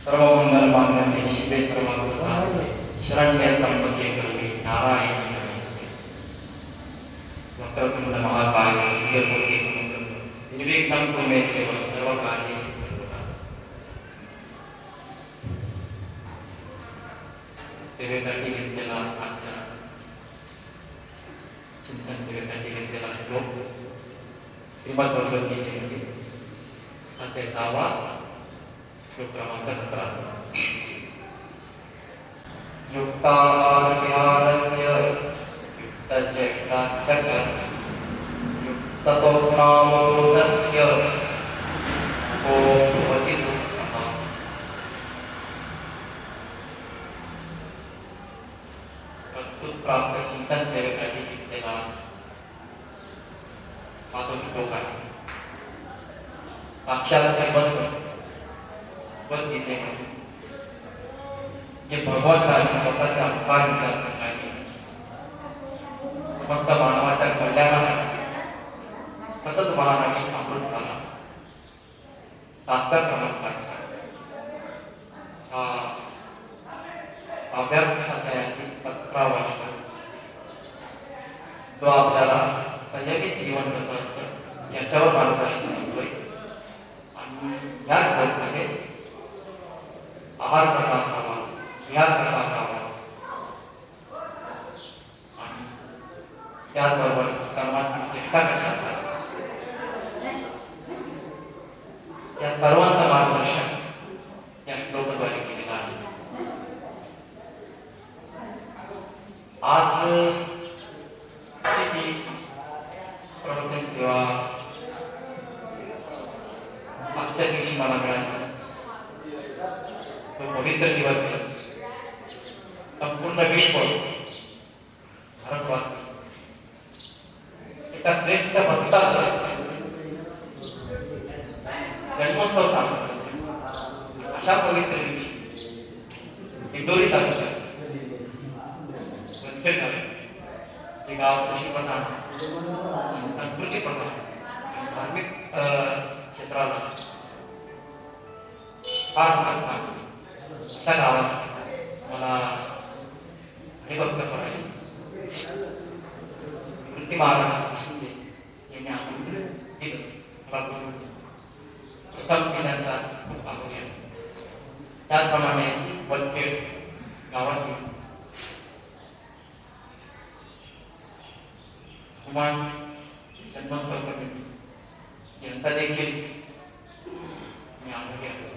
सर्वमंगलमांगल्ये शिवे सर्वार्थसाधिके शरण्ये त्र्यंबके गौरी नारायणी नमोस्तुते। वक्रतुंड महाकाय सूर्यकोटि समप्रभ निर्विघ्नं कुरु मे देव सर्वकार्येषु सर्वदा। सेवेसाठी घेतलेला आजचा चिंतन सेवेसाठी घेतलेला श्लोक श्रीमद भगवद्गीतेमध्ये अध्याय 6 श्लोक क्रमांक 17 युक्ताहारस्य युक्तचैत्रात्तक युक्ततोष्णामोदस्य को भवति दुःखः। प्रस्तुत प्राप्त चिंतन सेवेसाठी घेतलेला हा तो श्लोक आहे। साक्षात भगवद्गीतेमध्ये जे भगवंताने स्वतःच्या अवतार केले समस्त मानवाच्या कल्याणासाठी सतत मानवाने अमृत झाला सात्तर क्रमांक हा 6व्या अध्यायातील 17वा श्लोक जो आपल्याला संयमित जीवन कसं असतं याच्यावर मार्गदर्शन करतोय आणि या श्लोकमध्ये आहार कसा असावा विहार कसा असावा आणि त्याचबरोबर कर्माची चेष्टा कशा असावी या सर्वांचं मार्गदर्शन या श्लोकाद्वारे केलेलं आहे। आज जी प्रवचन सेवा आजच्या दिवशी मला मिळाला तो पवित्र दिवस आहे। संपूर्ण विश्व भारतवासी एका श्रेष्ठ भक्ताचा जन्मोत्सव साजरा अशा पवित्र दिवशी इंदोरी तालुक्यात जे गाव कृषीप्रधान संस्कृती प्रधान धार्मिक क्षेत्राला फार महत्त्व अशा गावात मला हरिभक्त स्वराज कृती महाराज शिंदे यांनी आमंत्रण दिलं। प्रथम मी त्यांचा खूप आभार केला। त्याचप्रमाणे वलखेड गावातील कुमार जन्मोत्सव कमिटी यांचा देखील मी आभार केला।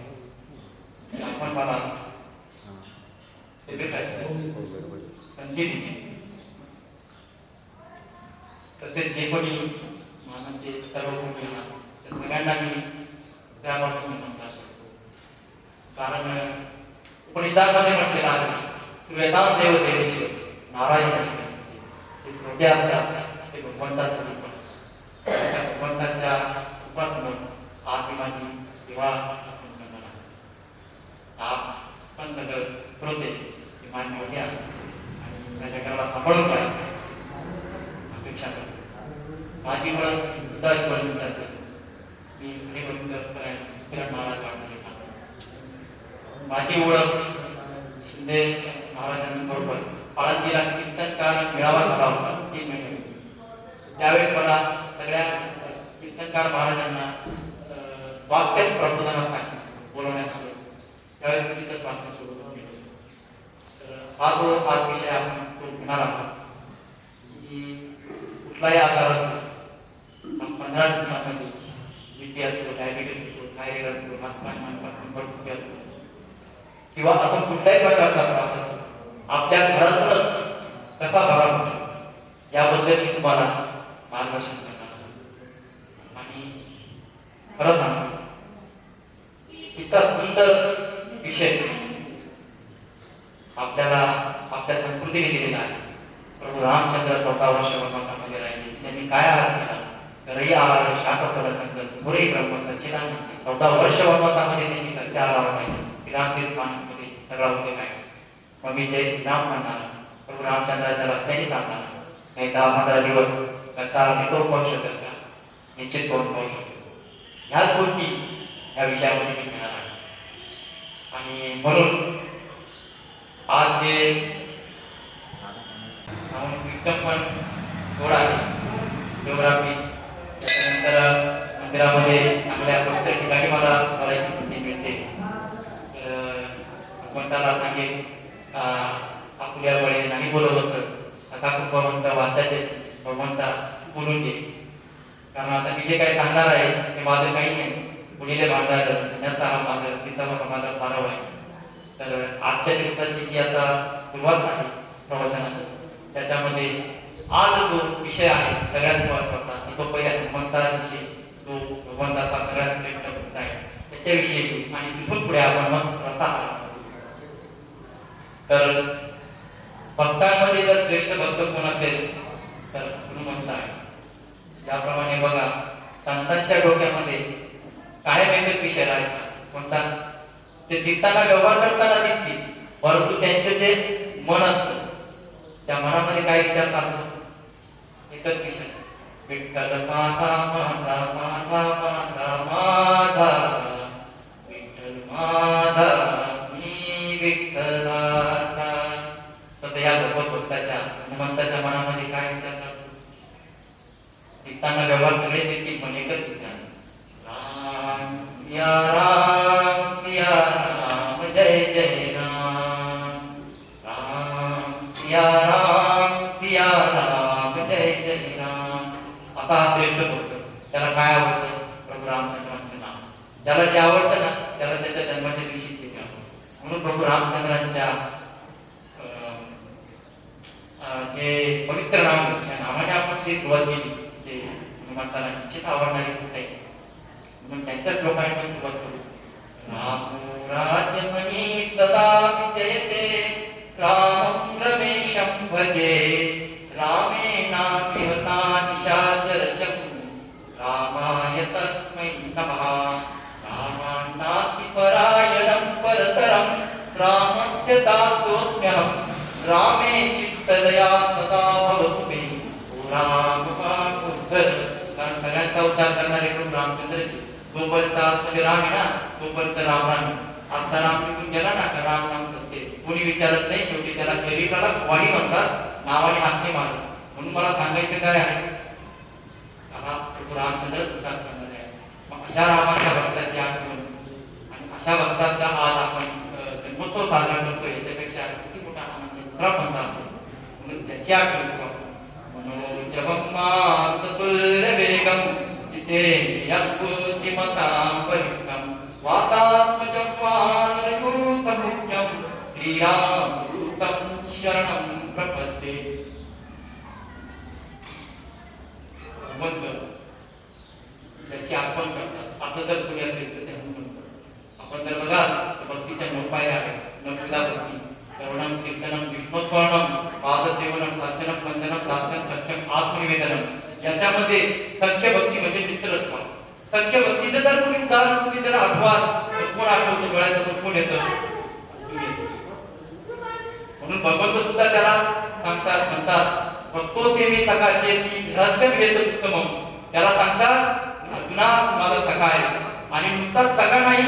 आपण मला सेवेसाठी संधी दिली तसेच जे कोणी मानाचे सर्व कोणी त्या सगळ्यांना मी त्यापासून म्हणतात कारण उपनिषदामध्ये म्हटलेलं आहे वेदांत देव देवेश्वर नारायण ते श्रोते असतात ते भगवंताचं रूप भगवंताच्या रूपासमोर आत्माची सेवा आपण सगळं श्रोते मान्य होते आणि त्या जगाला सांभाळून पाहिजे अपेक्षा करतो। माझी ओळख सुद्धा बनून जाते मी किरण महाराज वाटले माझी ओळख शिंदे महाराजांबरोबर आळंदीला कीर्तनकार मेळावा झाला होता 3 महिने। त्यावेळेस मला सगळ्या कीर्तनकार महाराजांना स्वास्थ्य प्रबोधनासाठी बोलवण्यात आलं। त्यावेळेस हा जो आज विषय आपण तो घेणार आहोत की कुठलाही आजार असतो 15 दिवसामध्ये बीपी असतो, डायबिटीस असतो, थायरॉइड असतो, हातपाय मनपासून असतो किंवा आपण कुठल्याही प्रकारचा त्रास असतो आपल्या घरातूनच कसा बरा होतो याबद्दल मी तुम्हाला मार्गदर्शन करणार आणि खरं सांगतो इतका सुंदर विषय आपल्याला आपल्या संस्कृतीने दिलेला आहे. प्रभू रामचंद्र 14 वर्ष वनवासामध्ये राहिले. त्यांनी काय आहार केला? तरही आहार शाकपरखंड थोडे ब्रह्म सच्चिदानंद 14 वर्ष वनवासामध्ये त्यांनी सत्याहार पाहिजे. विरामचित मानमध्ये सगळा उपयोग आहे. मग मी जे नाम म्हणणार प्रभू रामचंद्राच्या रस्त्याने सांगणार नाही 10-15 दिवस त्याचा निकोप पाहू शकत का निश्चित करून पाहू शकतो. ह्याच गोष्टी या विषयामध्ये मी घेणार आहे आणि म्हणून आज जे विक्रम पण थोडा आहे जिओग्राफी त्याच्यानंतर मंदिरामध्ये चांगल्या प्रत्येक ठिकाणी मला करायची संधी मिळते. भगवंताला सांगेल आपल्या वळे नाही बोलत होतं आता खूप भगवंत वाचायचे भगवंता बोलून घे कारण आता मी जे काही सांगणार आहे ते माझं काही नाही पुढील भांडार याचा हा माझा सीतामा माझा पाराव आहे. तर आजच्या दिवसाची जी आता सुरुवात आहे प्रवचनाची त्याच्यामध्ये आज जो विषय आहे सगळ्यात महत्त्वाचा तो पहिला भगवंताविषयी जो भगवंताचा सगळ्यात श्रेष्ठ भक्त आहे त्याच्याविषयी आणि तिथून पुढे आपण मग रसा तर भक्तांमध्ये जर श्रेष्ठ भक्त कोण असेल तर हनुमंत आहे. ज्याप्रमाणे बघा संतांच्या डोक्यामध्ये कायम एकच विषय राहतात कोणता ते दिसताना व्यवहार करताना दिसतील परंतु त्यांचे जे मन असतं त्या मनामध्ये काय विचार करतो एकच विषय विठ्ठल माझा माझा माझा माझा माझा विठ्ठल माझा मी विठ्ठलाचा. तर या भगवत भक्ताच्या हनुमंताच्या मनामध्ये काय विचार करतो दिसताना व्यवहार सगळे दिसतील पण एकच विचार राम सिया राम सिया राम जय जय राम राम सिया राम जय जय राम असा हा श्रेष्ठ भक्त. त्याला काय आवडतं प्रभू रामचंद्रांचं नाव ज्याला जे आवडतं ना त्याला त्याच्या जन्माच्या दिवशी ते आवडतं. म्हणून प्रभू रामचंद्रांच्या जे पवित्र नाव त्या नावाने आपण ते सुरुवात केली ते हनुमंताला निश्चित आवडणारी भक्त आहे म्हणून त्यांच्याच लोकांनी पण सुरुवात करू. रामो राजमणी सदा विजयते रामं रमेशं भजे रामेणाभिहता निशाचरचं रामाय तस्मै नमः. रामान्नास्ति परायणं परतरं रामस्य दासोऽस्म्यहं रामे चित्तदया सदा भवतु मे. ओ राम पाकुद्धर कारण सगळ्यांचा उद्धार करणारे प्रभू रामचंद्रचे जोपर्यंत आतमध्ये राम आहे ना तोपर्यंत राम राम. आता राम निघून गेला ना का राम नाम सत्य कोणी विचारत नाही. शेवटी त्याला शरीराला वाणी म्हणतात नावाने हात नाही मारत. म्हणून मला सांगायचं काय आहे हा प्रभू रामचंद्र उद्धार करणारे आहे. मग अशा रामाच्या भक्ताची आठवण आणि अशा भक्ताचा आज आपण जन्मोत्सव साजरा करतो याच्यापेक्षा किती मोठा आनंद दुसरा पंथ असेल म्हणून त्याची आठवण करू आपण. मनोजवमातुल्य वेगम जिते यत्पुतिमतां परिक्कम वातात्मजपानरयूतमुख्यं श्रीरामदूतं शरणं प्रपद्ये. भगवंत त्याची आठवण करतात असं जर कोणी असेल तर ते हनुमंत. आपण जर बघा भक्तीच्या 9 पायऱ्या आहेत. नवविधा भक्ती श्रवणं कीर्तनं विष्णुस्मरणं पादसेवनं अर्चनं वंदनं दास्यं सख्यं आत्मनिवेदनं. याच्यामध्ये सख्य भक्ती म्हणजे मित्रत्व. सख्य भक्तीचं जर कोणी उदाहरण तुम्ही जर आठवाल तर कोण आठवतो डोळ्यासमोर कोण येतं म्हणून भगवंत सुद्धा त्याला सांगतात म्हणतात भक्तो सेवी सखाचे रहस्य भेद उत्तम. त्याला सांगतात अर्जुना माझा सखा आहे आणि नुसताच सखा नाही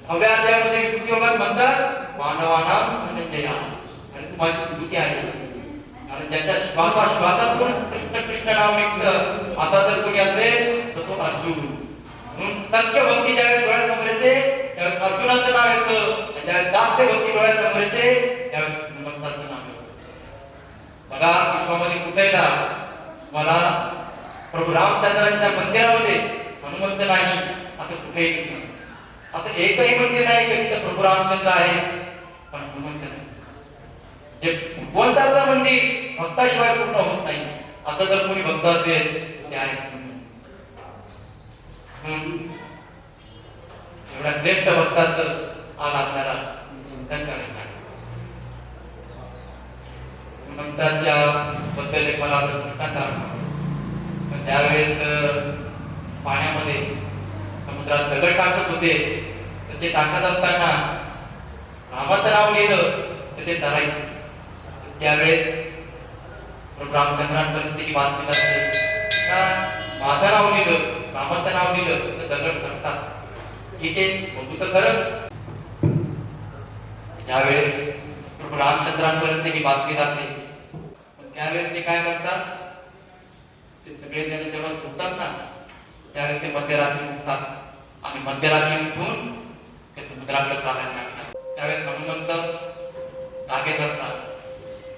6व्या अध्यायामध्ये विभूतियोगात म्हणतात मानवानां धनंजया आणि तू माझी विभूती आहे. आणि ज्याच्या श्वासातून कृष्ण कृष्ण नाव निघतं असा जर कोणी असेल तर तो अर्जुन. म्हणून सत्य भक्ती ज्यावेळेस डोळ्यासमोर येते त्यावेळेस अर्जुनाचं नाव येतं. ज्यावेळेस दास्य भक्ती डोळ्यासमोर येते त्यावेळेस हनुमंताचं नाव घेतो. बघा विश्वामध्ये कुठे जा मला प्रभू रामचंद्रांच्या मंदिरामध्ये हनुमंत नाही असं कुठेही दिसत. असं एकही मंदिर नाही की तिथं प्रभू रामचंद्र आहे पण हनुमंत नाही. जे भगवंताचं मंदिर भक्ताशिवाय पूर्ण होत नाही. असं जर कोणी भक्त असेल ते आहे एवढ्या श्रेष्ठ भक्ताचं आज आपल्याला चिंतन करायचं आहे. हनुमंताच्या बद्दल मला आता दृष्टांत आठवतो. ज्यावेळेस पाण्यामध्ये समुद्रात दगड टाकत होते तर ते टाकत असताना रामाचं नाव लिहिलं तर ते तरायचे. त्यावेळेस प्रभू रामचंद्रांपर्यंत ती बातमी असते का माझं नाव लिहिलं रामाचं नाव लिहिलं तर दगड करतात. ठीक आहे बघू तर खरं. ज्यावेळेस प्रभू रामचंद्रांपर्यंत ही बातमी जाते त्यावेळेस ते काय करतात ते सगळे जण जेव्हा झोपतात ना त्यावेळेस ते मध्यरात्री उठतात आणि मध्यरात्री उठून ते समुद्राकडे चालायला लागतात. त्यावेळेस हनुमंत जागेत असतात.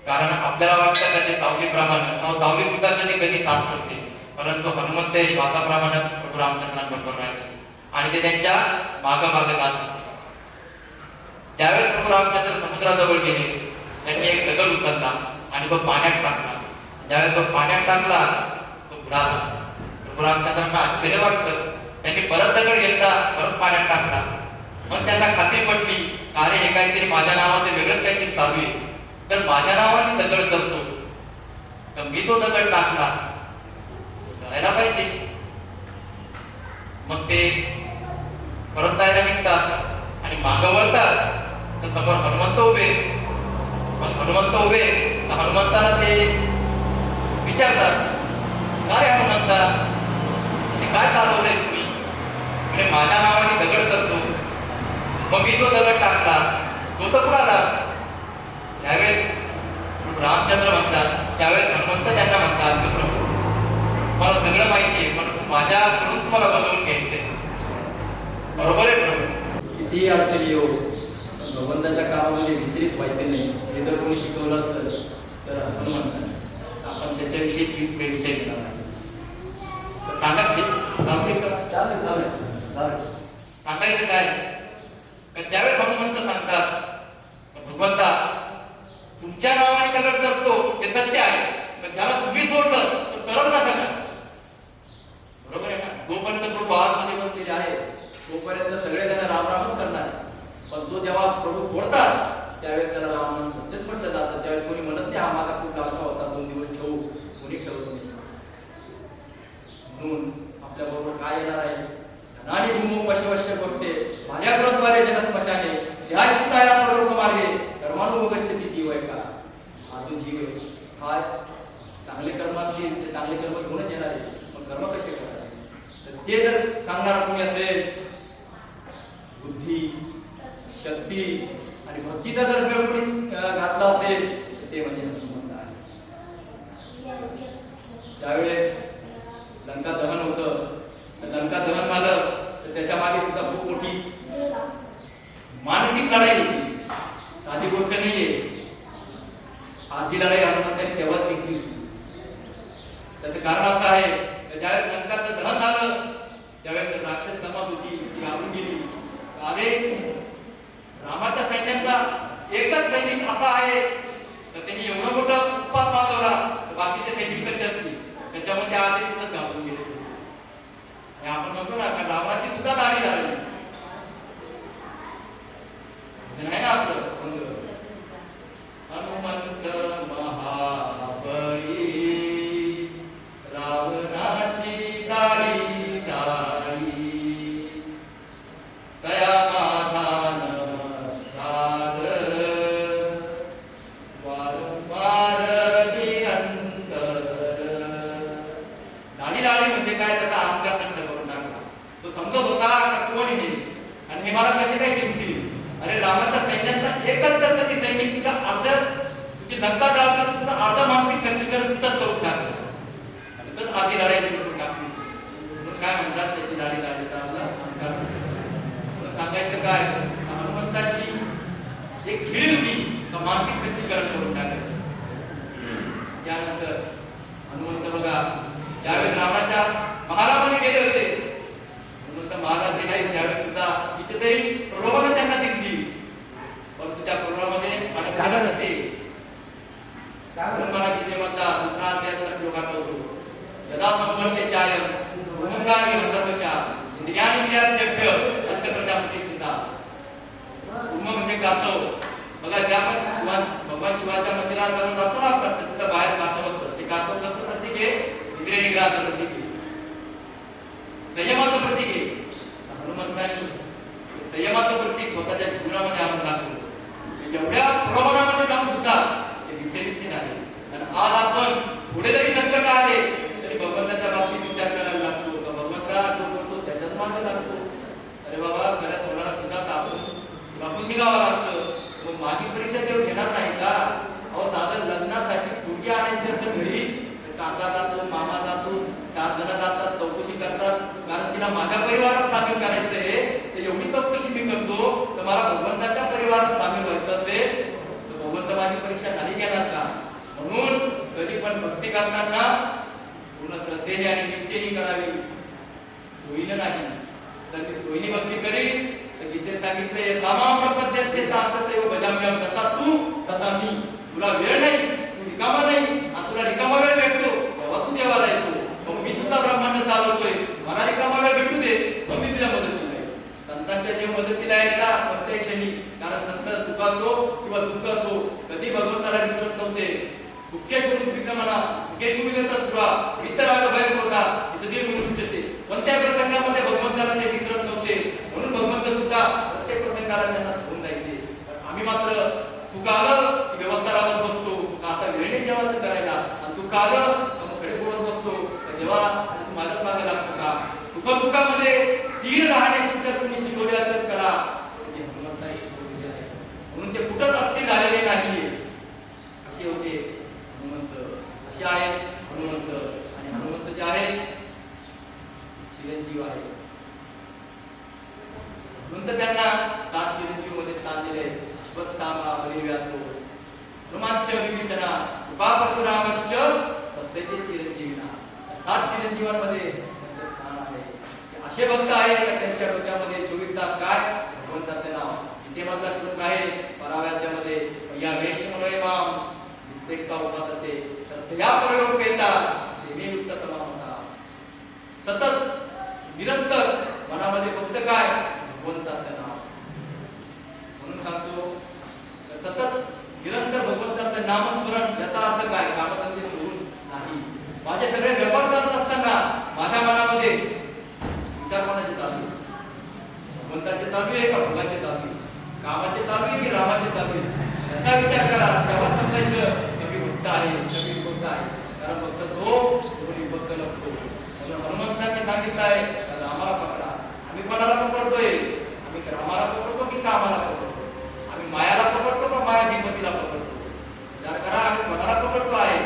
कारण आपल्याला वाटतं का ते सावलीप्रमाणे सावली सुद्धा कधी साथ करते परंतु हनुमंत हे श्वासाप्रमाणे प्रभू रामचंद्रांबरोबर राहायचे आणि ते त्यांच्या मागं जात होते. ज्यावेळेस प्रभू रामचंद्र समुद्राजवळ गेले त्यांनी एक दगड उचलला आणि तो पाण्यात टाकला. ज्यावेळेस तो पाण्यात टाकला तो बुडाला. प्रभू रामचंद्रांना आश्चर्य वाटलं. त्यांनी परत दगड घेतला परत पाण्यात टाकला. मग त्यांना खात्री पडली अरे हे काहीतरी माझ्या नावाचे वेगळंच काहीतरी चालू आहे. तर माझ्या नावाने दगड करतो तर मी तो दगड टाकला करायला पाहिजे. मग ते परत जायला निघतात आणि मागं वळतात तर समोर हनुमंत उभे. मग हनुमंत उभे तर हनुमंताला ते विचारतात काय हनुमंता ते काय चालवलंय तुम्ही. म्हणजे माझ्या नावाने दगड करतो मग मी तो दगड टाकला तो तर कुणाला. त्यावेळेस रामचंद्र म्हणतात त्यावेळेस हनुमंत त्यांना म्हणतात की प्रभू मला सगळं माहिती आहे पण माझ्याकडून तुम्हाला बदलून घ्यायचे. बरोबर आहे प्रभू. किती अडचणी येऊ भगवंताच्या कामामध्ये विचलित व्हायचे नाही. हे जर कोणी शिकवलं असेल तर हनुमंत आपण त्याच्याविषयी विषय घेणार नाही. सांगायचं काय त्यावेळेस हनुमंत सांगतात भगवंता तुमच्या नावाने दगड करतो ते सत्य आहे पण ज्याला तुम्ही सोडलं तर तरच ना सगळं. बरोबर आहे ना. जोपर्यंत प्रभू आतमध्ये बसलेले आहे तोपर्यंत सगळेजण रामरामच करणार. पण तो जेव्हा प्रभू सोडतात त्यावेळेस त्याला राम सत्यच म्हटलं जातं. त्यावेळेस कोणी म्हणत नाही हा माझा खूप लाडका होता 2 दिवस ठेवू कोणी ठेवत नाही. म्हणून आपल्या बरोबर काय येणार आहे धनानी भूमो पशवश्य गोष्टे माझ्या ग्रंथद्वारे जगस्मशाने ह्या चित्ताया प्रलोक मार्गे कर्मानुगच्छती जीव आहे का. हा जो जीव आहे हा चांगले कर्म असतील ते चांगले कर्म घेऊनच येणार आहे. मग कर्म कसे करणार तर ते जर सांगणारा कोणी असेल बुद्धी शक्ती आणि भक्तीचा जर वेळ कोणी घातला असेल तर ते म्हणजे हनुमंत आहे. त्यावेळेस लंका दहन होतं तर लंका दहन झालं तर त्याच्या मागे सुद्धा खूप मोठी मानसिक लढाई होती. साधी गोष्ट नाहीये. आधी लढाई हनुमंतांनी तेव्हाच जिंकली होती. त्याचं कारण असं आहे ज्यावेळेस लंकाचं दहन झालं त्यावेळेस राक्षस जमात होती ती घालून गेली. अरे रामाच्या सैन्याचा एकच सैनिक असा आहे तर त्यांनी एवढं मोठं उत्पात मागवला बाकीचे सैनिक कसे असतील त्याच्यामध्ये आधी सुद्धा घालून गेले. आपण म्हणतो ना का रामाची सुद्धा दाढी झाली नाही ना आपलं हनुमंत महाबळी रावणाची दाढी झाली तया माझा नमस्कार वारंवार निरंतर. दाढी म्हणजे काय त्याचा अहंकार नष्ट करून टाकला. तो समजत होता कोण हे आणि हे मला कसे काय जिंकतील. अरे रामाच्या सैन्याचा एकच जर कधी सैनिक तुझा अर्ध तुझी लंका जाळतात तुझा अर्ध मानसिक खर्च करत तिथंच करून टाकलं तिथंच आधी लढाई करून टाकली. म्हणून काय म्हणतात त्याची दाढी काढली अहंकार. सांगायचं काय हनुमंताची एक खिळी होती मानसिक वशीकरण करून टाकलं. त्यानंतर हनुमंत बघा ज्यावेळेस रावणाच्या महालामध्ये गेले होते, हनुमंत महालात गेले त्यावेळेस सुद्धा कितीतरी प्रलोभनं त्यांना दिसली, परंतु त्या प्रलोभामध्ये अडकले नव्हते. म्हणून मला किती म्हणतात दुसरा अध्यायाचा श्लोक आठवतो, यदा संभ्रमते चायम उमंगाने वसर्वशा इंद्रियानिंद्रियाभ्य अंतःप्रजापतिष्ठिता. उम म्हणजे कासव. बघा ज्या आपण भगवान शिवाच्या मंदिरात जाऊन जातो ना आपण, तिथं बाहेर कासव असतं. ते कासव कसं प्रतीक आहे? इंद्रिय निग्रहाचं प्रतीक आहे, संयमाचं प्रतीक आहे. हनुमंतांनी संयमाचं प्रतीक स्वतःच्या जीवनामध्ये आणून दाखवलं. एवढ्या प्रमाणामध्ये जाऊन सुद्धा ते विचलित नाही. आणि आज आपण पुढे जरी संकट आले तरी भगवंताच्या बाबतीत विचार करायला लागतो का भगवंता जो करतो त्याच्यात मागे लागतो. अरे बाबा खऱ्या सोनाला सुद्धा कापून निघावं लागतं. मग माझी परीक्षा तेव्हा घेणार नाही का? अहो साधं लग्नासाठी मुलगी आणायची असतं घरी, काका जातो, मामा जातो, 4 जण जातात, चौकशी करतात, कारण तिला माझ्या परिवारात सामील करायचंय. तर एवढी चौकशी मी करतो, तर मला भगवंताच्या परिवारात सामील व्हायचं असेल तर भगवंत माझी परीक्षा नाही घेणार का? म्हणून कधी पण भक्ती करताना पूर्ण श्रद्धेने आणि निष्ठेने करावी, सोयीनं नाही. तर मी सोयीने भक्ती करीन तर जिथे सांगितलंय कामाम प्रपद्यते ताततेव भजाम्यहम, तसा तू तसा मी. तुला वेळ नाही, तू रिकामा नाही, आणि तुला रिकामा वेळ भेटतो तेव्हा तू देवाला येतो. मग मी सुद्धा ब्रह्मांड चालवतोय, मला रिकामा वेळ भेटू दे, मग मी तुझ्या मदतीला येईल. संतांच्या जे मदतीला यायचा प्रत्येक क्षणी, कारण संत सुख असो किंवा दुःख असो कधी भगवंताला विसरत नव्हते. दुःखेषु विक्रमणा सुखेषु विगत सुरा वितराग भय होता इथे दीर्घ उच्चते. कोणत्याही प्रसंगामध्ये भगवंताला ते विसरत नव्हते. म्हणून भगवंत सुद्धा प्रत्येक प्रसंगाला त्यांना धरून जायचे. आम्ही मात्र सुख आलं की व्यवस्था राहत बसतो का आता वेळेने जेवायचं करायला, आणि दुःख आलं तर मग कडे बोलत बसतो तर जेव्हा तू माझ्याच मागे लागतो का? सुख दुःखामध्ये स्थिर राहण्याची जर तुम्ही शिकवली असेल करा, हनुमंताने शिकवलेली आहे. म्हणून ते कुठंच अस्थिर झालेले नाहीये. असे होते हनुमंत, असे आहेत हनुमंत. आणि हनुमंत जे आहेत चिरंजीव आहे. म्हणून तर त्यांना 7 चिरंजीव मध्ये स्थान दिले. अश्वत्थामा, बलिव्यासो, हनुमांच, विभीषणा, कृपा परशुरामश्च सत्यते चिरंजीविना. 7 चिरंजीवांमध्ये त्यांचं स्थान आहे. असे भक्त आहेत त्यांच्या डोक्यामध्ये 24 तास काय भगवंताचे नाव. इथे मधला श्लोक आहे पराव्याध्यामध्ये, या वेशमनोय माम नित्येकता उपासते सत्या प्रयोगेता तेमे युक्ततमा होता. सतत निरंतर मनामध्ये फक्त काय भगवंताचे नाव. म्हणून सांगतो सतत निरंतर भगवंताचं नामस्मरण. याचा अर्थ काय? कामधंदे सोडून नाही. माझे सगळे व्यवहार करत असताना माझ्या मनामध्ये विचार कोणाचे चालू आहे? भगवंताचे चालू आहे का भोगाचे चालू आहे? कामाचे चालू आहे की रामाचे चालू आहे? याचा विचार करा. तेव्हा समजायचं कमी भक्त आहे, कमी भक्त आहे. कारण फक्त तो कोणी भक्त नसतो. म्हणून हनुमंतांनी सांगितलं आहे रामाला पकडा. आम्ही कोणाला पकडतोय? आम्ही रामाला पकडतो की कामाला पकडतो? आम्ही मायाला पकडतो का मायाधिपतीला पकडतो? विचार करा, आम्ही कोणाला पकडतो आहे?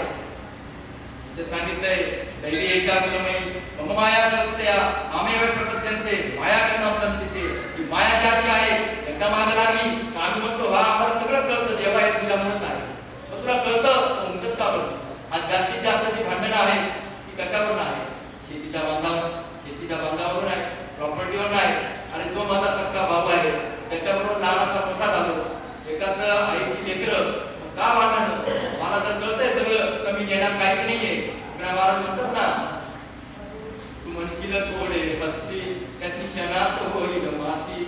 ते सांगितलंय दैवी एकाग्रमयी मम माया करतया मामेव प्रपद्यन्ते माया करणावतं तिथे. ही माया जी अशी आहे एकदा मागे लागली तर आम्ही म्हणतो हा आम्हाला सगळं कळतं, देवा हे तुझ्या म्हणत आहे. मग तुला कळतं उमजत का बरं? आज जास्तीत जास्त जी भांडणं आहे ती कशावरून आहे? शेतीच्या बांधावरून आहे, प्रॉपर्टीवर आहे. आणि तो माझा सक्का भाऊ आहे, त्याच्याबरोबर लहानाचा मोठा झालो, एकाच आईची लेकरं, का भांडणं? मला तर कळतंय सगळं, कमी घेणार काही नाहीये. म्हणतात ना, तू म्हणशील थोडे भक्ती त्याची क्षणात होईल माती.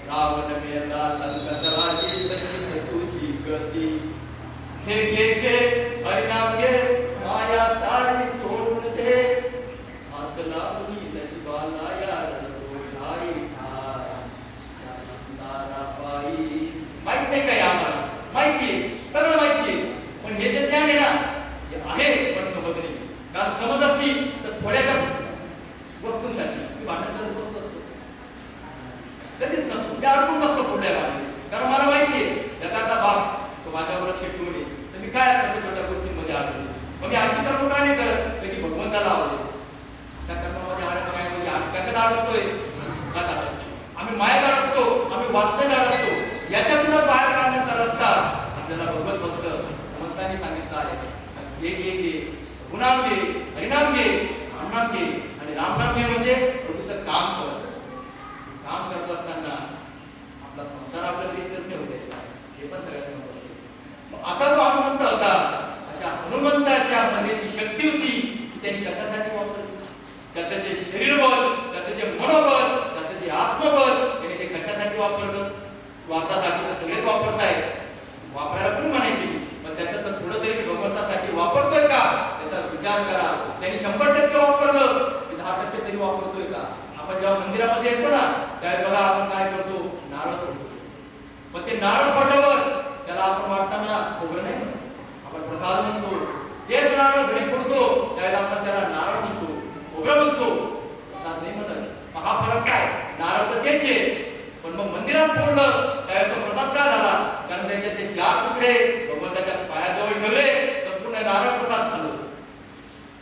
रावण मेला संकटराजी तशी तुझी गती. हे घे हरिनाम घे माया सारी सोडून दे. हात लावली तशी बाला या रजोधारी ठार. या संसारापायी माहित नाही काय आम्हाला? माहिती, सगळं माहिती. पण हे जे ज्ञान आहे ना हे आहे पण समज नाही. कारण समज असती तर थोड्याशा वस्तूंसाठी मी भांडण करत बसतो कधीच नसतो. ते अडकून नसतो पुढल्या भाषेत. कारण मला माहिती आहे जगाचा बाप तो माझ्याबरोबर चिटकून येईल तर मी काय छोट्या छोट्या गोष्टींमध्ये अडकतो. मग मी अशी कर्म का नाही करत की भगवंताला आवडेल? अशा कर्मामध्ये अडकण्याऐवजी म्हणजे आम्ही कशात अडकतोय? आम्ही मायात अडकतो, आम्ही वाचण्यात अडकतो. याच्यातूनच बाहेर काढण्याचा रस्ता आपल्याला भगवत भक्त भगवंतांनी सांगितलं आहे घे गुणाम घे, हरिनाम घे, रामनाम घे. आणि रामनाम घे म्हणजे प्रभूचं काम कर. काम करत असताना आपला संसार आपल्याला दिसत ठेवले हे पण सगळ्यात महत्त्वाचं. असा जो हनुमंत होता, अशा हनुमंताच्या मनाची शक्ती होती ती त्यांनी कशासाठी वापरली. त्याचे शरीरबल, त्याचे मनोबल, त्याचे आत्मबल त्यांनी ते कशासाठी वापरलं. स्वार्थासाठी तर सगळेच वापरताय, वापरायला पण मनाई केली, पण त्याच्यात थोडं तरी भगवंतासाठी वापरतोय का त्याचा विचार करा. त्यांनी 100% वापरलं, 10% तरी वापरतोय का. आपण जेव्हा मंदिरामध्ये येतो ना त्यावेळेस बघा आपण काय करतो, नारळ फोडतो. पण ते नारळ फोडल्यावर त्याला आपण वाटताना खोबरं नाही म्हणत, आपण प्रसाद म्हणतो. तेच नारळ घरी फोडतो त्यावेळेला आपण त्याला नारळ म्हणतो, खोबरं म्हणतो, प्रसाद नाही म्हणत. हा फरक काय, नारळ तर तेच आहे, पण मग मंदिरात फोडलं त्यावेळेस तो प्रसाद काय झाला, कारण त्याचे ते 4 तुकडे भगवंताच्या पायाजवळ ठेवले, संपूर्ण नारळ प्रसाद झालं.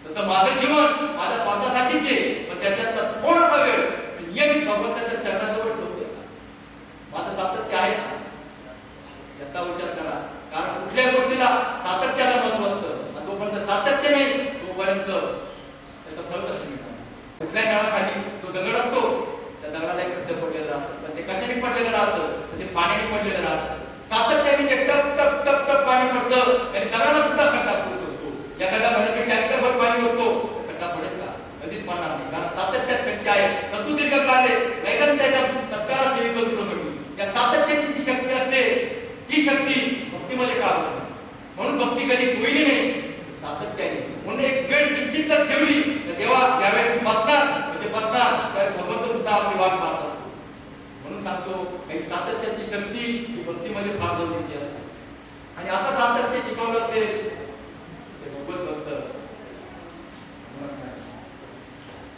तसं माझं जीवन माझ्या स्वार्थासाठीच आहे, पण त्याच्यात थोडासा वेळ नियमित भगवंताच्या चरणाजवळ ठेवतोय. माझं सातत्य आहे याचा विचार करा. कारण कुठल्याही गोष्टीला सातत्याला महत्व असतं, आणि जोपर्यंत सातत्य नाही तोपर्यंत त्याचं फळ कसं मिळणार. कुठल्याही काळाखाली तो दगड असतो, त्या दगडाला एक खड्डे पडलेलं राहतं, पण ते कशाने पडलेलं राहतं, तर ते पाण्याने पडलेलं राहतं. सातत्याने जे टप टप टप टप पाणी पडतं त्याने दगडाला सुद्धा खड्डा पडू शकतो. एखाद्या घरात टँकरभर पाणी होतो, खड्डा पडेल का, कधीच पडणार नाही. कारण सातत्यात शक्ती आहे. सतू दीर्घ काळे वैगन त्याच्या सत्कारा सेवी करू शकतो. या सातत्याची जी शक्ती असते ती शक्ती भक्तीमध्ये काम करते. म्हणून भक्ती कधी सोयीने नाही, सातत्याने. म्हणून एक वेळ निश्चित जर ठेवली तर देवा ज्यावेळेस बसणार म्हणजे बसणार, त्यावेळेस भगवंत सुद्धा आपली वाट पाहत असतो. म्हणून सांगतो काही सातत्याची शक्ती ही भक्तीमध्ये फार गरजेची असते. आणि असं सातत्य शिकवलं असेल ते भगवत भक्त,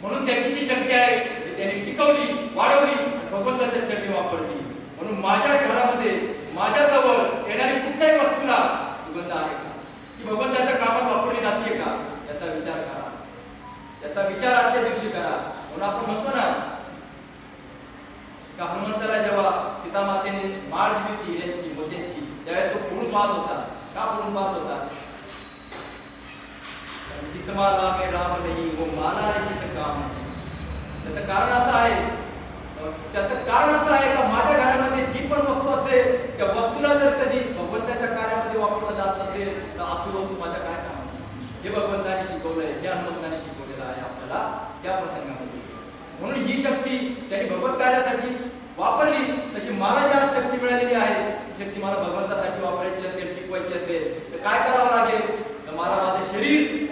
म्हणून त्याची जी शक्ती आहे ती त्याने टिकवली, वाढवली, भगवंताच्या चरणी वापरली. म्हणून माझ्या घरामध्ये माझ्याजवळ येणारी कुठल्याही वस्तूला सुगंध आहे का, ती भगवंताच्या कामात वापरली जाते का, याचा विचार करा. याचा विचार आजच्या दिवशी करा. म्हणून आपण म्हणतो ना का हनुमंताला जेव्हा सीता मातेने माळ दिली होती हिऱ्यांची मोत्यांची, त्यावेळेस तो पुढून पाहत होता. का पुढून पाहत होता, जितमाला में राम नहीं वो माला है काम. त्याचं कारण असं आहे, त्याचं कारण असं आहे का माझ्या घरामध्ये जी पण वस्तू असेल त्या वस्तूला जर कधी भगवंताच्या कार्यामध्ये वापरलं जात असेल तर असू वस्तू माझ्या काय कामाची. हे भगवंताने शिकवलंय, हे हनुमंताने शिकवलेलं आहे आपल्याला त्या प्रसंगामध्ये. म्हणून ही शक्ती त्यांनी भगवत कार्यासाठी वापरली. तशी मला जी आज शक्ती मिळालेली आहे ती शक्ती मला भगवंतासाठी वापरायची असेल, टिकवायची असेल तर काय करावं लागेल, तर मला माझे शरीर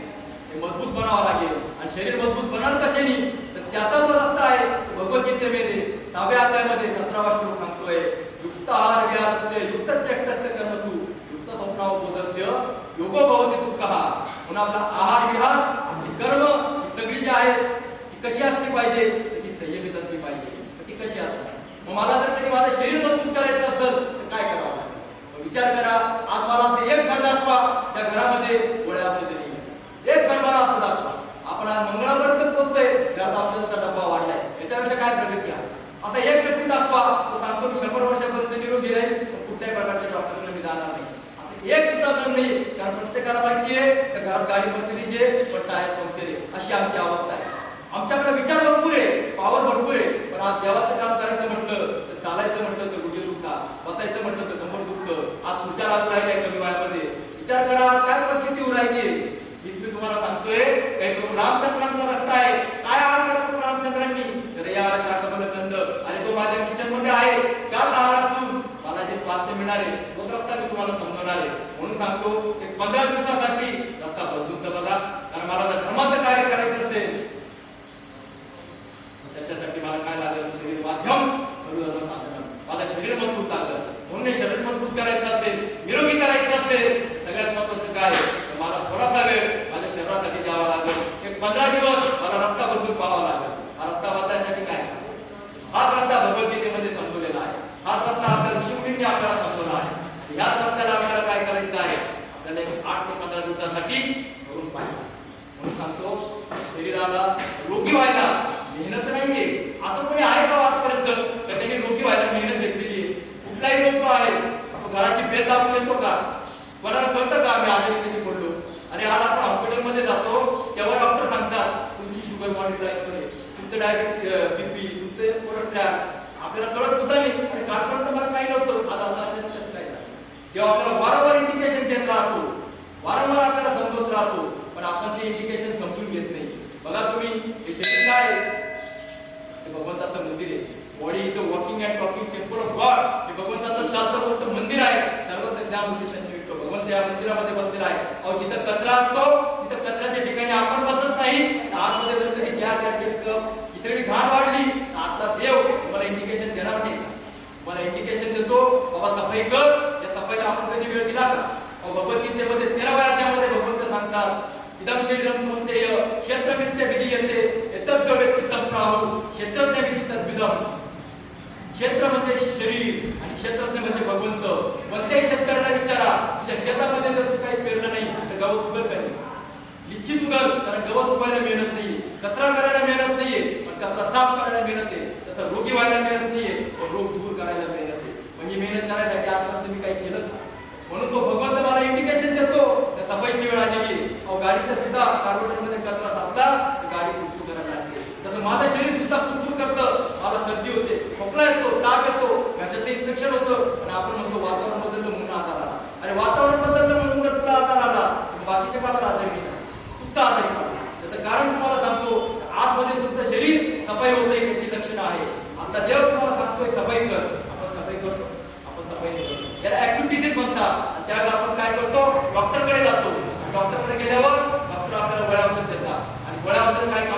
मजबूत बनावं लागेल. आणि शरीर मजबूत बनणार कशाने, तर त्याचा जो रस्ता आहे भगवद्गीतेमध्ये 6व्या अध्यायामध्ये 17वा श्लोक सांगतोय, युक्त आहार विहारस्य युक्त चेष्टस्य कर्मसु युक्त स्वप्नावबोधस्य योगो भवति दुःखः. म्हणून आपला आहार विहार आपली कर्म ही सगळी जी आहे ती कशी असली पाहिजे, ती संयमित असली पाहिजे. ती कशी असतात, मग मला जर तरी माझं शरीर मजबूत करायचं असेल तर काय करावं लागेल. विचार करा, आज मला असं एक घर दाखवा त्या घरामध्ये गोळ्या औषधे नाही, एक घर मला असं दाखवा. आपण आज मंगळापर्यंत पोहोचतोय, घरात औषधाचा डब्बा वाढलाय, याच्यापेक्षा काय प्रगती आहे. आता एक व्यक्ती दाखवा, तो सांगतो मी 100 वर्षापर्यंत निरोगी राहील, कुठल्याही प्रकारच्या डॉक्टरकडे मी जाणार नाही. एक सुद्धा जण नाही, कारण प्रत्येकाला माहिती आहे त्या घरात गाडी बसलेली आहे पण टायर पंक्चर आहे, अशी आमची अवस्था आहे. आमच्याकडे विचार भरपूर आहे, पावर भरपूर आहे, पण आज देवाचं काम करायचं म्हटलं तर चालायचं म्हटलं तर गुडघे दुखतात, बसायचं म्हटलं तर कंबर दुखतं. आज विचार आज राहिलाय कमी वयामध्ये. विचार करा काय परिस्थिती होऊ राहिली. मी तुम्हाला सांगतोय काही प्रभू रामचंद्रांचा रस्ता आहे. काय आहार करा प्रभू रामचंद्रांनी, तर या शाकबलकंद आणि तो माझ्या किचन मध्ये आहे, त्या आहारातून मला जे स्वास्थ्य मिळणार आहे तोच रस्ता मी तुम्हाला समजवणार आहे. म्हणून सांगतो एक 15 दिवसासाठी रस्ता बदलून तर बघा. कारण मला जर धर्माचं कार्य करायचं असेल त्याच्यासाठी मला काय लागेल, शरीर माध्यम धर्म साधन. माझं शरीर मजबूत लागलं. म्हणून शरीर मजबूत करायचं असेल, निरोगी करायचं असेल, सगळ्यात महत्त्वाचं काय, मला थोडासा वेळ माझ्या शरीरासाठी द्यावा लागेल. एक 15 दिवस मला रस्ता बदलून पाहावा लागेल. हा रस्ता बदलायसाठी काय, हाच रस्ता भगवद्गीतेमध्ये समजवलेला आहे. हाच रस्ता आपल्या ऋषीमुनींनी आपल्याला समजवला आहे. याच रस्त्याला आपल्याला काय करायचं आहे, आपल्याला एक 8 ते 15 दिवसासाठी करून पाहिजे. म्हणून सांगतो शरीराला रोगी व्हायला मेहनत नाहीये. असं कोणी आहे का आजपर्यंत त्यांनी रोगी व्हायला मेहनत घेतलेली? कुठलाही रोग आहे घराची बेल दाबून येतो का? कोणाला कळतं का आम्ही आजारी कधी पडलो? आणि आज आपण हॉस्पिटलमध्ये जातो तेव्हा डॉक्टर सांगतात तुमची शुगर मॉनिटर आहे, तुमचं डायबिटीज, बीपी, तुमचे कोलेस्ट्रॉल, आपल्याला कळत सुद्धा नाही. आणि कालपर्यंत मला काही नव्हतं, आज असं काय झालं? जेव्हा आपल्याला वारंवार इंडिकेशन देत राहतो, वारंवार आपल्याला समजवत राहतो, पण आपण ते इंडिकेशन समजून घेत नाही. बघा तुम्ही, हे शरीर काय आहे? हे भगवंताचं मंदिर आहे. Body is the walking and talking temple of God. हे भगवंताचं चालतं बोलतं मंदिर आहे. सर्वसज्जामध्ये संयुक्त भगवंत या मंदिरामध्ये बसलेला आहे. अहो जिथं कचरा असतो तिथं कचऱ्याच्या ठिकाणी आपण बसत नाही. आतमध्ये जर कधी गॅस ही सगळी घाण वाढली तर आतला देव मला इंडिकेशन देणार नाही. मला इंडिकेशन देतो बाबा सफाई कर. या सफाईला आपण कधी वेळ दिला का? भगवद्गीतेमध्ये 13व्या अध्यायामध्ये भगवंत सांगतात इदं शरीरं कौन्तेय क्षेत्रमित्य विधीयते एतद् वेत्तं प्राहु क्षेत्रज्ञ विधि तद्विदम्. क्षेत्र म्हणजे शरीर आणि क्षेत्रज्ञ म्हणजे भगवंत. प्रत्येक शेतकऱ्याला विचारा तुझ्या शेतामध्ये जर तू काही पेरलं नाही तर गवत उगल का नाही? निश्चित उगल, कारण गवत उगवायला मेहनत नाहीये, कचरा करायला मेहनत नाहीये, पण कचरा साफ करायला मेहनत आहे. तसं रोगी व्हायला मेहनत नाहीये, पण रोग दूर करायला मेहनत आहे. म्हणजे मेहनत करायसाठी आजपर्यंत मी काही केलं. म्हणून तो भगवंत मला इंडिकेशन देतो त्या सफाईची वेळ आली. अहो गाडीचा सुद्धा कार्बोरेटरमध्ये कचरा साचला तर गाडी कुठू करायला लागते. तसं माझं शरीर सुद्धा कुठूर करतं. मला सर्दी होते, खोकला येतो, ताप येतो, घशाचं इन्फेक्शन होतं. आणि आपण म्हणतो वातावरण बदललं म्हणून आजार आला. आणि वातावरण बदललं म्हणून जर तुला आजार आला तर बाकीच्या काळाला आजारी नाही, सुद्धा आजारी पडला. त्याचं कारण तुम्हाला सांगतो, आतमध्ये तुमचं शरीर सफाई होतंय त्याची लक्षणं आहे. आता देव तुम्हाला सांगतोय सफाई कर, आपण सफाई करतो, आपण सफाई नाही करतो. याला ऍक्टिव्हिटीज म्हणतात. आणि त्यावेळेला आपण काय करतो? डॉक्टरकडे जातो. डॉक्टरकडे गेल्यावर डॉक्टर आपल्याला गोळ्या औषध देतात. आणि गोळ्या औषध काय